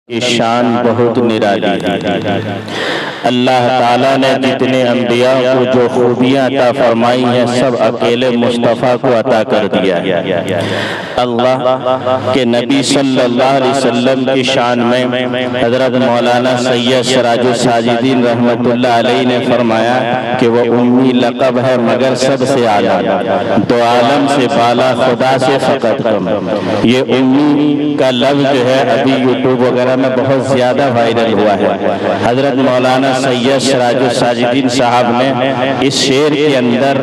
की शान बहुत निराली है। अल्लाह ताला ने जितने अंबिया को जो खूबियाँ अता फरमाई हैं सब अकेले मुस्तफ़ा को अता कर दिया है। अल्लाह के नबी सल्लल्लाहु अलैहि वसल्लम की शान में हज़रत मौलाना सैयद सिराजुल साजिदीन रहमतुल्लाह अलैहि ने फरमाया कि वो उम्मी लक़ब है मगर सबसे आला, दो आलम से बाला, खुदा से फ़कत कम। ये उम्मी का लफ्ज़ जो है अभी यूट्यूब वगैरह में बहुत ज्यादा वायरल हुआ है। हजरत मौलाना सैयद सिराजुल साजिदीन साहब ने इस शेर के अंदर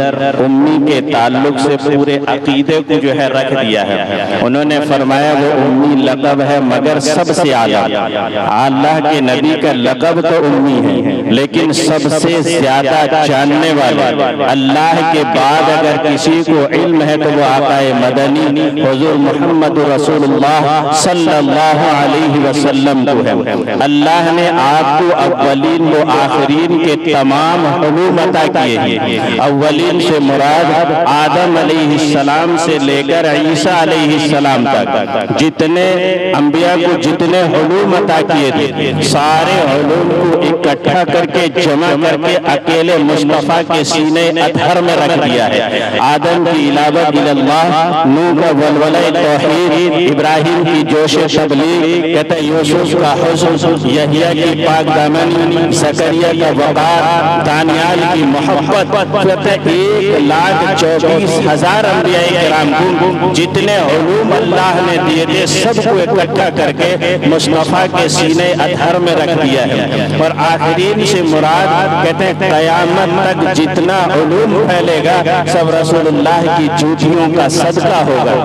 उम्मी के ताल्लुक से पूरे अकीदे को जो है रख दिया है। उन्होंने फरमाया वो उम्मी लक़ब है मगर सबसे आला। अल्लाह के नबी का लक़ब तो उम्मी है, लेकिन सबसे ज्यादा जानने वाले अल्लाह के बाद अगर किसी को इल्म है तो वो आकाए मदनी हुज़ूर मुहम्मद रसूलुल्लाह सल्लल्लाहु अलैहि वसल्लम को है। अल्लाह ने आपको अव्वलीन व आखिरीन के तमाम हुकूम अता किए हैं। अव्वलीन से मुराद आदम अलैहिस्सलाम से लेकर ईसा अलैहिस्सलाम तक जितने अंबिया को जितने हुकूम अता किए थे सारे हुकूम को इकट्ठा करके जमा करके अकेले मुस्तफ़ा के सीने अतहर में रख दिया है। आदम की इलावा इल्लल्लाह, नूह का वलवला तौहीद, इब्राहिम की जोश तबलीग, कहते यूसुफ का हुस्न, यहिया की पाक दामनी, ज़करिया का वक़ार, दानियाल की मोहब्बत, 1,24,000 अंबिया किराम को जितने उलूम अल्लाह ने दिए थे सबको इकट्ठा करके मुस्तफ़ा के सीने अतहर में रख दिया है। और आखिरीन से मुराद कहते हैं क़यामत तक जितना उलूम फैलेगा सब रसूलुल्लाह की जूतियों का सदका होगा।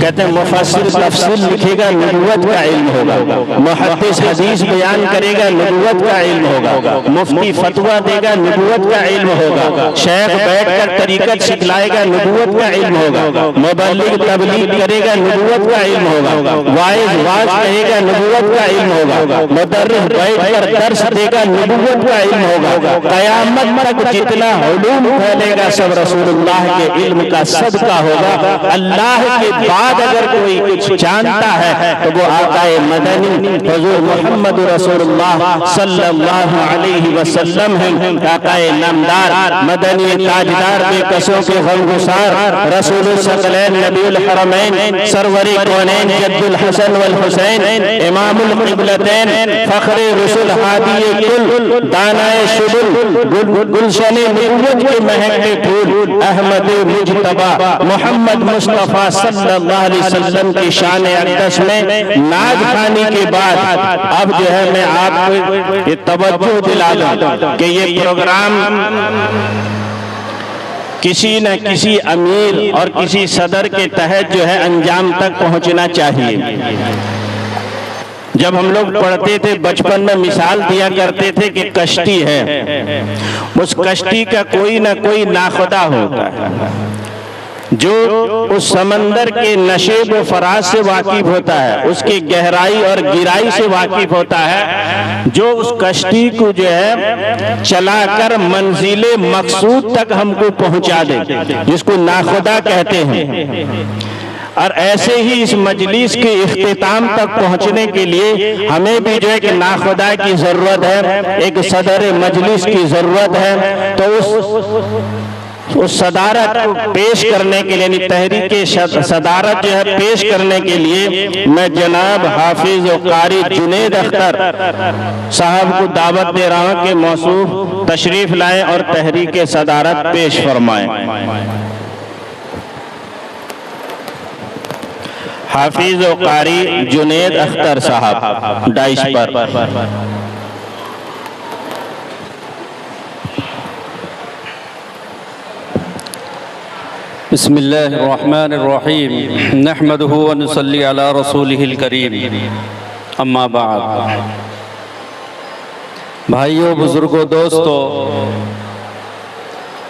कहते हैं मुफस्सिर तफसील लिखेगा नबुव्वत का इल्म होगा, मुहद्दिस हदीस बयान करेगा नबुव्वत का इल्म होगा, मुफ्ती फतवा देगा नबुव्वत का इल्म होगा, शेख बैठकर तरीकत सिखलाएगा नबुव्वत का इल्म होगा, मुबल्लिग तबलीग करेगा नबुव्वत का इल्म होगा, वाइज वाज कहेगा नबुव्वत का इल्म होगा, मुदर्रिस बैठकर दर्स देगा नबुव्वत का इल्म होगा। क़यामत तक जितना उलूम फैलेगा सब रसूलुल्लाह के इल्म का सदका होगा। अल्लाह के बाद अगर कोई कुछ जानता है तो वो आकाए मदनी हुज़ूर मुहम्मद रसूलुल्लाह सल्लल्लाहु अलैहि वसल्लम हैं। आकाए नामदार मदनी ताजदार बेकसों के गमगुसार रसूल सकलैन नबीउल हरमैन सरवरे कौनैन जद्दुल हसन वल हुसैन इमामुल क़िबलतैन फ़ख्रे रसूल हादिए कुल दानाए शुबुल गुलशने नबुव्वत के महके फूल अहमद मुज्तबा मोहम्मद मुस्तफ़ा सल्लल्लाहु अलैहि वसल्लम की शान अक़दस में नाज खानी के बाद अब जो है मैं आपको ये तवज्जो दिला दूं कि ये प्रोग्राम किसी न किसी अमीर और किसी सदर के तहत जो है अंजाम तक पहुंचना चाहिए। जब हम लोग पढ़ते थे बचपन में मिसाल दिया करते थे कि कश्ती है, उस कश्ती का कोई ना कोई नाखुदा होता है जो उस समंदर के नशेब व फराज से वाकिफ होता है, उसकी गहराई और गिराई से वाकिफ होता है, जो उस कश्ती को जो है चलाकर मंजिले मकसूद तक हमको पहुंचा दे, जिसको नाखुदा कहते हैं। और ऐसे ही इस मजलिस के इख्तिताम तक पहुंचने के लिए हमें भी जो है कि नाखुदा की जरूरत है, एक सदर मजलिस की जरूरत है। तो उस सदारत को पेश करने के लिए तहरीक सदारत जो है पेश करने के लिए मैं जनाब हाफिज व कारी जुनेद अख्तर साहब को दावत दे रहा हूँ कि मौसूफ तशरीफ लाएं और तहरीक सदारत पेश फरमाएं। हाफिज व कारी जुनेद अख्तर साहब डाइस पर। बिस्मिल्लाहिर्रहमानिर्रहीम नहमदुहु व नुसल्ली अला रसूलिहिल करीम अम्मा बाद। भाइयों बुजुर्गों दोस्तों,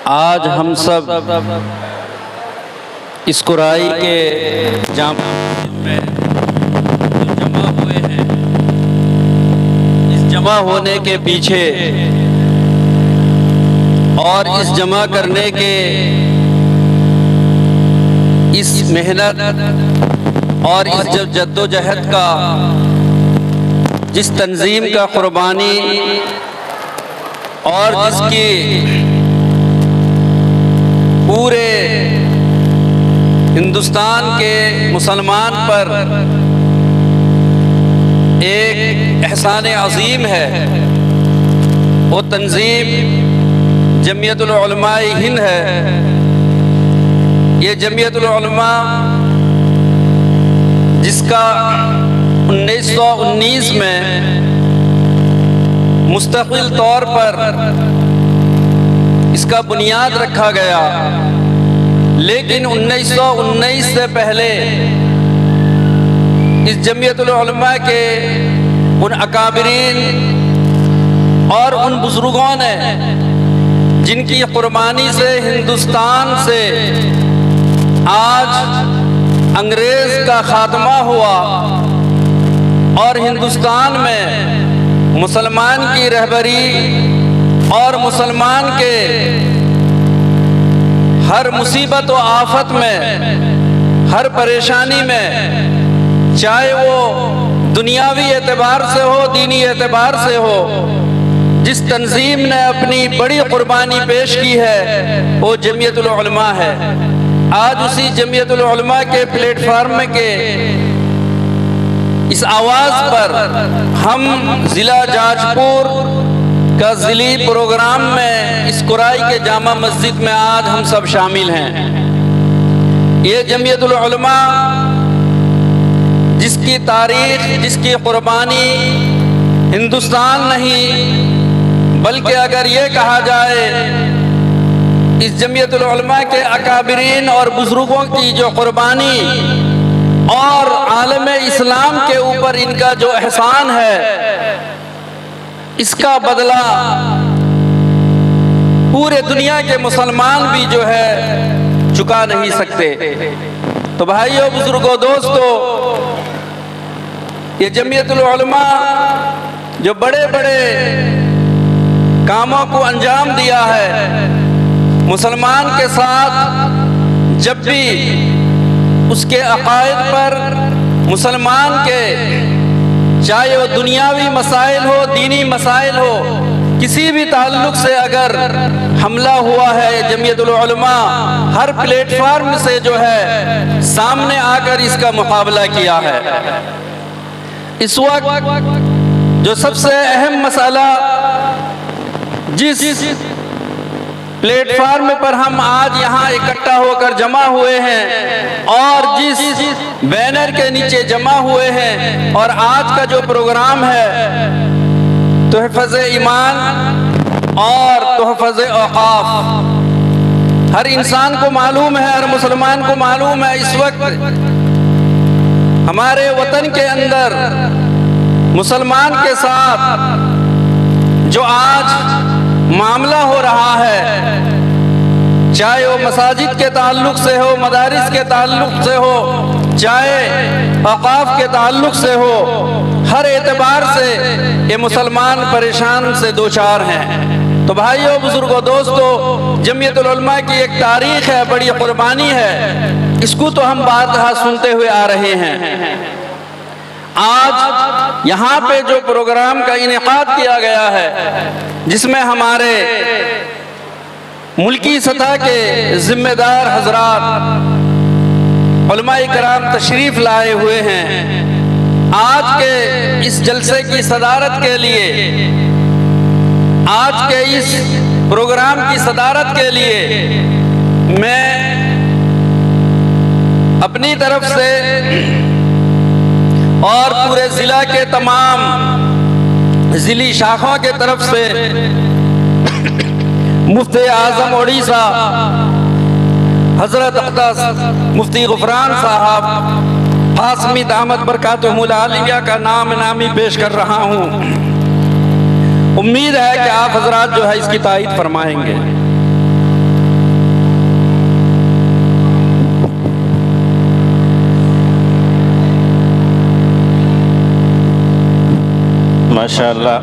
आज हम सब इस कुराई के जामा में जमा हुए हैं। इस जमा होने के पीछे और इस जमा करने के इस मेहनत और इस जद्दोजहद का जिस तंजीम का कुर्बानी और जिसकी पूरे हिंदुस्तान के मुसलमान पर एक एहसान अजीम है, वो तंजीम जमीयतुल उलमा हिंद है। ये जमीयतुल उलमा जिसका 1919 में मुस्तकिल तौर पर इसका बुनियाद रखा गया, लेकिन 1919 से पहले इस जमीयतुल उलमा के उन अकाबरीन और उन बुजुर्गों ने जिनकी कुर्बानी से हिंदुस्तान से आज अंग्रेज का खात्मा हुआ और हिंदुस्तान में मुसलमान की रहबरी और मुसलमान के हर मुसीबत व आफत में, हर परेशानी में, चाहे वो दुनियावी एतबार से हो, दीनी एतबार से हो, जिस तंजीम ने अपनी बड़ी कुर्बानी पेश की है वो जमीयतुल उलमा है। आज उसी जमीयतुल उलमा के प्लेटफार्म के इस आवाज़ पर हम ज़िला जाजपुर का ज़िली प्रोग्राम में इस कुराई के जामा मस्जिद में आज हम सब शामिल हैं। ये जमीयतुल उलमा जिसकी तारीख, जिसकी कुर्बानी हिंदुस्तान नहीं बल्कि अगर ये कहा जाए इस जमीयतुल उलमा के अकाबरीन और बुजुर्गों की जो कुर्बानी और आलम इस्लाम के ऊपर इनका जो एहसान है, इसका बदला पूरे दुनिया के मुसलमान भी जो है चुका नहीं सकते। तो भाइयों, बुजुर्गों, दोस्तों, ये जमीयतुल उलमा जो बड़े बड़े कामों को अंजाम दिया है, मुसलमान के साथ जब भी उसके अकायद पर मुसलमान के, चाहे वो दुनियावी मसाइल हो, दीनी मसाइल हो, किसी भी ताल्लुक से अगर हमला हुआ है, जमीयतुल उलमा हर प्लेटफार्म से जो है सामने आकर इसका मुकाबला किया है। इस वक्त जो सबसे अहम मसला जिस प्लेटफार्म पर हम आज यहाँ इकट्ठा होकर जमा हुए हैं और जिस बैनर के नीचे जमा हुए हैं, और आज का जो प्रोग्राम है तोहफ़े ईमान और तोहफ़े औक़ाफ़, हर इंसान को मालूम है, हर मुसलमान को मालूम है इस वक्त हमारे वतन के अंदर मुसलमान के साथ जो आज मामला हो रहा है, चाहे वो मसाजिद के ताल्लुक से हो, मदारिस के ताल्लुक से हो, चाहे औक़ाफ़ के ताल्लुक से हो, हर एतबार से ये मुसलमान परेशान से दो चार हैं। तो भाइयों, बुजुर्गों, दोस्तों, जमीयतुल उलमा की एक तारीख है, बड़ी कुर्बानी है, इसको तो हम बारहा सुनते हुए आ रहे हैं। आज यहाँ पे जो प्रोग्राम का इनेकाद किया गया है, जिसमें हमारे मुल्की सतह के जिम्मेदार हजरात उलमाए कराम तशरीफ लाए हुए हैं, आज के इस जलसे की सदारत के लिए, आज के इस प्रोग्राम की सदारत के लिए मैं अपनी तरफ से और पूरे ज़िला के तमाम ज़िली शाखों के तरफ से मुफ्ती आज़म उड़ीसा हज़रत अक़दस मुफ्ती गुफ़रान साहब क़ासिमी दामत बरकातुहुल आलिया का नाम नामी पेश कर रहा हूँ। उम्मीद है कि आप हजरात जो है इसकी तायीद फरमाएंगे। माशाअल्लाह,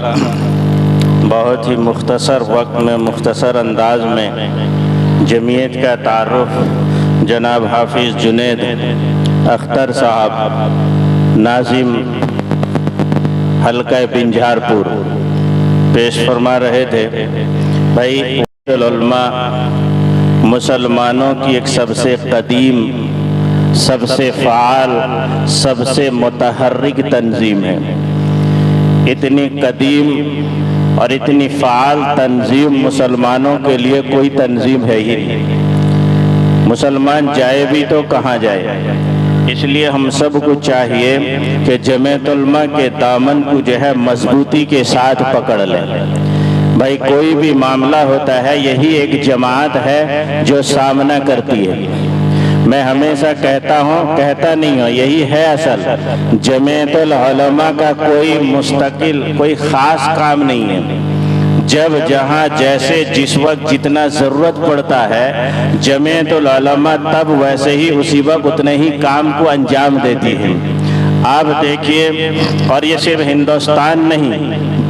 बहुत ही मुख्तसर वक्त में, मुख्तसर अंदाज में जमीयत का तारुफ जनाब हाफिज़ जुनैद अख्तर साहब नाज़िम हल्का बिंझारपुर पेश फरमा रहे थे। भाई उलमा मुसलमानों की एक सबसे कदीम, सबसे फ़ाल, सबसे मुतहर्रिक तंजीम है। इतनी कदीम और इतनी फ़ाल तंजीम मुसलमानों के लिए कोई तंजीम है ही नहीं। मुसलमान जाए भी तो कहाँ जाए। इसलिए हम सब को चाहिए कि जमीयत उलमा के दामन को जो है मजबूती के साथ पकड़ लें। भाई कोई भी मामला होता है, यही एक जमात है जो सामना करती है। मैं हमेशा कहता हूँ, कहता नहीं हूँ, यही है असल। जमीयतुल उलमा का कोई मुस्तकिल, कोई ख़ास काम नहीं है। जब जहाँ जैसे जिस वक्त जितना ज़रूरत पड़ता है, जमीयतुल उलमा तब वैसे ही उसी वक्त उतने ही काम को अंजाम देती है। आप देखिए, और ये सिर्फ हिंदुस्तान नहीं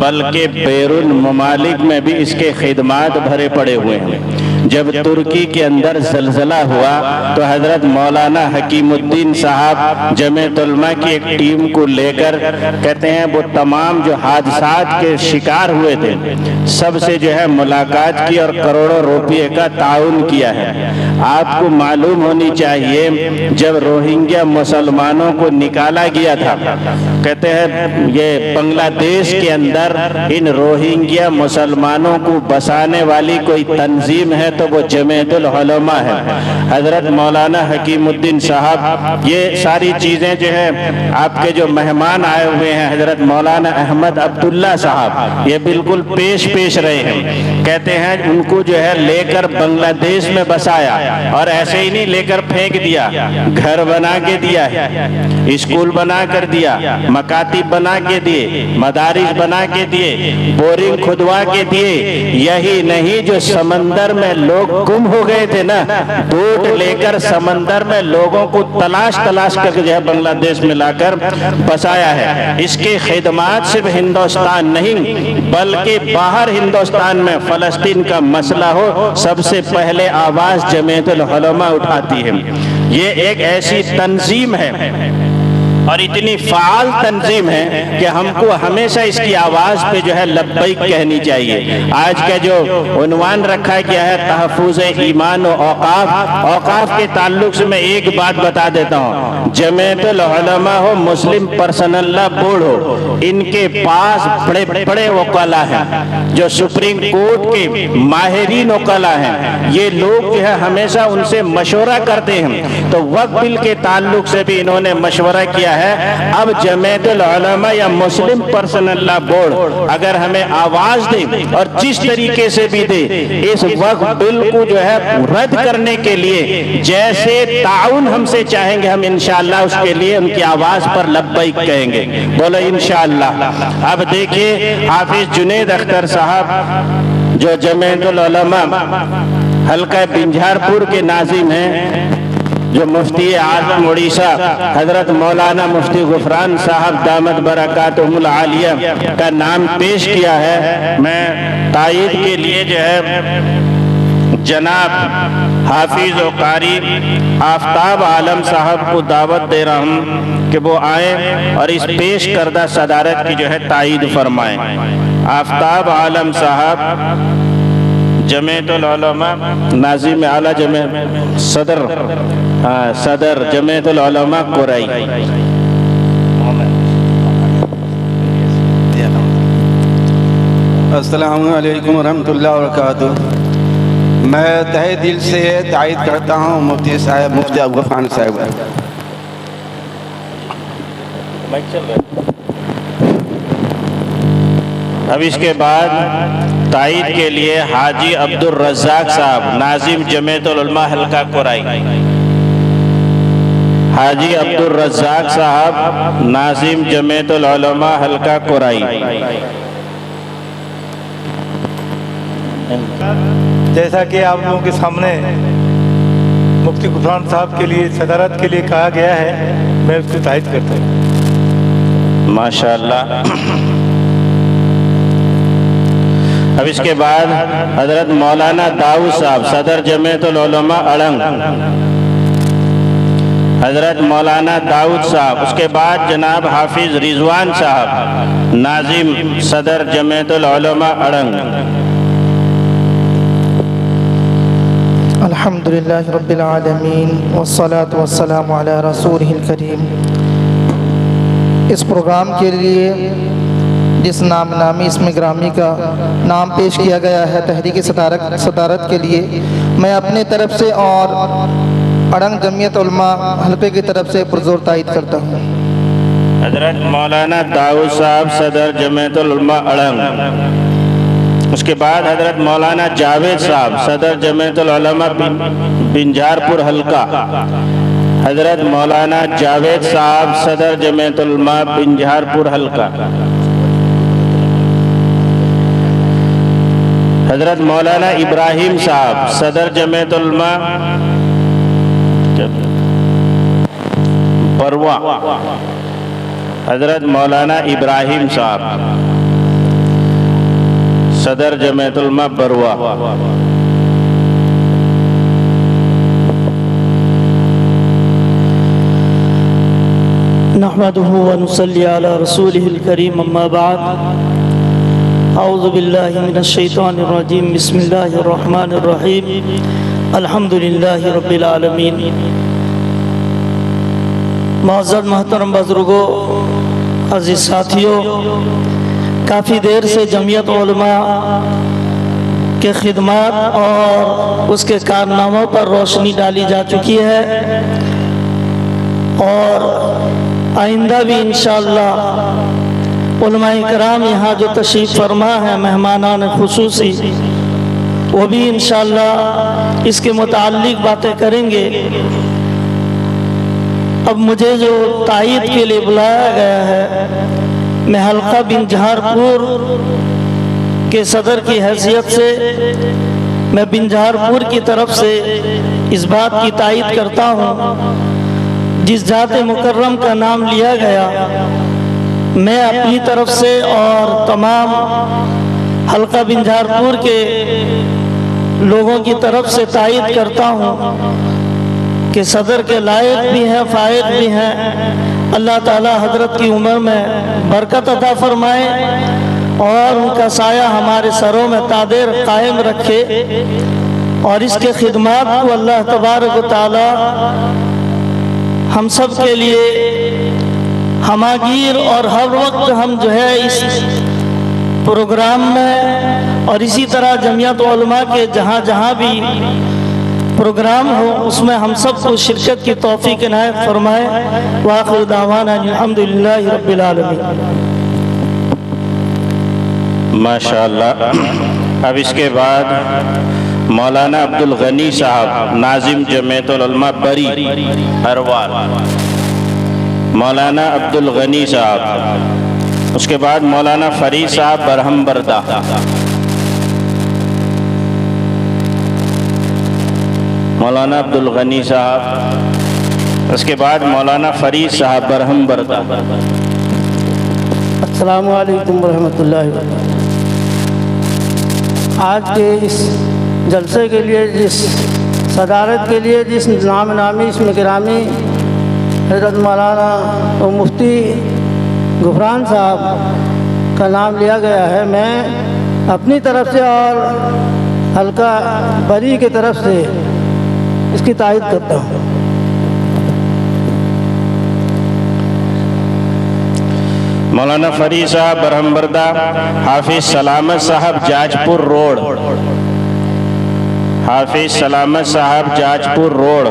बल्कि बैरून ममालिक में भी इसके खिदमात भरे पड़े हुए हैं। जब तुर्की के अंदर ज़लज़ला हुआ तो हज़रत मौलाना हकीमुद्दीन साहब जमीयत उलमा की एक टीम को लेकर, कहते हैं वो तमाम जो हादसात के शिकार हुए थे सबसे जो है मुलाकात की और करोड़ों रुपये का ताउन किया है। आपको मालूम होनी चाहिए, जब रोहिंग्या मुसलमानों को निकाला गया था, कहते हैं ये बांग्लादेश के अंदर इन रोहिंग्या मुसलमानों को बसाने वाली कोई तंजीम है तो वो जमीयतुल उलमा है। हजरत मौलाना हकीमुद्दीन साहब, ये सारी चीज़ें जो है, आपके जो मेहमान आए हुए हैं हजरत मौलाना अहमद अब्दुल्ला साहब, ये बिल्कुल पेश रहे हैं। कहते हैं उनको जो है लेकर बांग्लादेश में बसाया, और ऐसे ही नहीं लेकर फेंक दिया, घर बना के दिया है, स्कूल बना कर दिया, मकातिब बना के दिए, मदारिस बना के दिए, बोरिंग खुदवा के दिए। यही नहीं, जो समंदर में लोग गुम हो गए थे ना, बोट लेकर समंदर में लोगों को तलाश कर जो है बांग्लादेश में लाकर बसाया है। इसके खिदमात सिर्फ हिंदुस्तान नहीं बल्कि बाहर हिंदुस्तान में फलस्तीन का मसला हो, सबसे पहले आवाज जमीयतुल उलमा उठाती है। ये एक ऐसी तंजीम है और इतनी फ़ाल तंजीम है कि हमको हमेशा इसकी आवाज़ पे जो है लब्बैक कहनी चाहिए। आज का जो उन्वान रखा गया है तहफ़्फ़ुज़ ईमान और औक़ाफ़, औक़ाफ़ के ताल्लुक से मैं एक बात बता देता हूँ। जमीयतुल उलमा हो, मुस्लिम पर्सनल लॉ बोर्ड हो, इनके पास बड़े बड़े वकला हैं जो सुप्रीम कोर्ट के माहिरीन वकला हैं। ये लोग जो है हमेशा उनसे मशवरा करते हैं, तो वक्फ़ बिल के ताल्लुक से भी इन्होंने मशवरा किया है। अब जमीयतुल उलमा या मुस्लिम पर्सनल लॉ बोर्ड अगर हमें आवाज दे और जिस तरीके से भी दे, इस वक्फ बिल को जो है रद्द करने के लिए जैसे ताउन हमसे चाहेंगे, हम इंशाअल्लाह उसके लिए उनकी आवाज पर लब्बैक कहेंगे। बोलो इंशाअल्लाह। अब देखिए, हाफिज जुनैद अख्तर साहब जो जमीयतुल उलमा हल्का बिंझारपुर के नाजिम हैं, जो मुफ्ती आज़म उड़ीसा हजरत मौलाना मुफ्ती गुफरान साहब दामत बरकातुहुल आलिया का नाम पेश किया है। मैं तायीद के लिए जो है जनाब हाफिज व कारी आफ्ताब आलम साहब को दावत दे रहा हूँ कि वो आए और इस पेश करदा सदारत की जो है तायीद फरमाएं। आफ्ताब आलम साहब जमीयतुल उलमा नाज़िम आला सदर जमीयतुल उलमा कुरई। अस्सलामु अलैकुम वरहमतुल्लाहि वबरकातुहू। मैं तहे दिल से तायीद करता हूँ मुफ्ती साहब, मुफ्ती गुफरान साहब। अब इसके बाद तायीद के लिए हाजी अब्दुल रज़्ज़ाक साहब नाजिम जमीयतुल उलमा हल्का कुरई। हाजी अब्दुल रज़्ज़ाक साहब नाजिम जमीयतुल उलमा हल्का कुरई। जैसा कि आप लोगों के सामने मुफ्ती गुफरान साहब के लिए सदारत के लिए कहा गया है, मैं उसकी तायीद करता हूँ। माशाअल्लाह। अब इसके बाद हजरत मौलाना दाऊद साहब सदर जमीयतुल उलमा अड़ंग। हज़रत मौलाना दाऊद साहब, उसके बाद जनाब हाफिज़ रिजवान साहब नाजिम सदर जमीयतुल उलमा अड़ंग। अल्हम्दुलिल्लाहि रब्बिल आलमीन वस्सलातु वस्सलामु अला रसूलिहिल करीम। इस प्रोग्राम के लिए जिस नामी इसमें ग्रामी का नाम पेश किया गया है तहरीक सदारत के लिए, मैं अपने तरफ से और अड़ंग जमीयत उलमा हल्के की तरफ से पुरजोर तायद करता हूँ। हज़रत मौलाना दाऊद साहब सदर जमीयतुल उलमा अड़ंग। उसके बाद हज़रत मौलाना जावेद साहब सदर जमीयतुल उलमा बिंझारपुर हल्का। हज़रत मौलाना जावेद साहब सदर जमीयतुल उलमा बिंझारपुर हल्का। हज़रत मौलाना इब्राहिम साहब सदर जमीयतुल उलमा बरवा। हज़रत मौलाना इब्राहिम साहब सदर जमीयतुल उलमा बरवा। नहमदुहु व नुसल्ली अला रसूलिहिल करीम, अम्मा बाद। औज़ु बिल्लाहि मिनश शैतानिर रजीम, बिस्मिल्लाहिर रहमानिर रहीम, अल्हम्दुलिल्लाहि रब्बिल आलमीन। मुअज़्ज़ज़ मोहतरम बुज़ुर्गों, अज़ीज़ साथियों, काफ़ी देर से जमीयत उलमा के खिदमात और उसके कारनामों पर रोशनी डाली जा चुकी है और आइंदा भी इंशाअल्लाह उलमाए किराम यहाँ जो तशरीफ़ फरमा है मेहमानान खुसूसी, वो भी इंशाअल्लाह इसके मुताल्लिक़ बातें करेंगे। अब मुझे जो तायद के लिए बुलाया गया है, मैं हल्का बिंझारपुर के सदर की हैसियत से मैं बिंझारपुर की तरफ से इस बात की तायद करता हूँ, जिस जाते मुकर्रम का नाम लिया गया, मैं अपनी तरफ से और तमाम हल्का बिंझारपुर के लोगों की तरफ से तायद करता हूँ कि सदर के लायक भी हैं, फ़ायद भी हैं। अल्लाह ताला हजरत की उम्र में बरकत अता फरमाए और उनका साया हमारे सरों में तादेर कायम रखे और इसके खिदमात को अल्लाह तबारक व तआला हम सब के लिए हमागीर और हर वक्त हम जो है इस प्रोग्राम में और इसी तरह जमीयत उलमा के जहाँ जहाँ भी प्रोग्राम हो उसमें हम सब को शिरकत की तौफीक इनायत फरमाए। व आखिर दावाना अल्हम्दुलिल्लाहि रब्बिल आलमीन। माशाअल्लाह। अब इसके बाद मौलाना अब्दुल गनी साहब नाजिम जमीयतुल उलमा बरी हरवार। मौलाना अब्दुल गनी साहब, उसके बाद मौलाना फरीद साहब बरहम बरदा। मौलाना अब्दुल गनी साहब, उसके बाद मौलाना फरीद साहब बरहम बरदा। अस्सलामु अलैकुम रहमतुल्लाहि व बरकातहू। आज के इस जलसे के लिए, जिस सदारत के लिए, जिस नामी इसमें गिरामी हज़रत मौलाना और मुफ्ती गुफरान साहब का नाम लिया गया है, मैं अपनी तरफ से और हल्का बरी की तरफ से इसकी तायद करता हूँ। मौलाना फरीद साहब बरहम बरदा। हाफिज सलामत साहब जाजपुर रोड। हाफिज सलामत साहब जाजपुर रोड।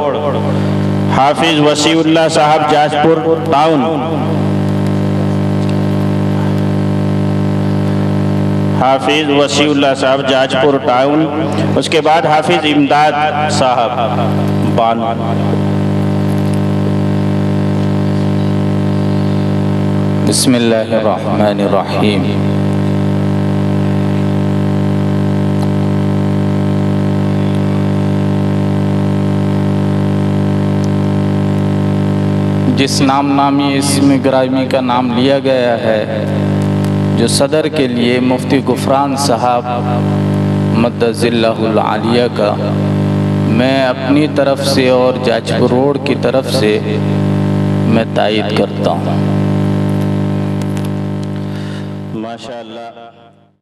हाफिज वसीउल्लाह साहब जाजपुर टाउन। हाफिज वसीउल्लाह साहब जाजपुर टाउन। उसके बाद हाफिज इमदाद साहब बान। बिस्मिल्लाहिर्रहमानिर्रहीम। जिस नामी इसमें गिरामी का नाम लिया गया है, जो सदर के लिए मुफ्ती गुफरान साहब मद्दज़िल्लाहुल आलिया का मैं अपनी तरफ से और जाजपुर रोड की तरफ से मैं तायद करता हूँ। माशाअल्लाह।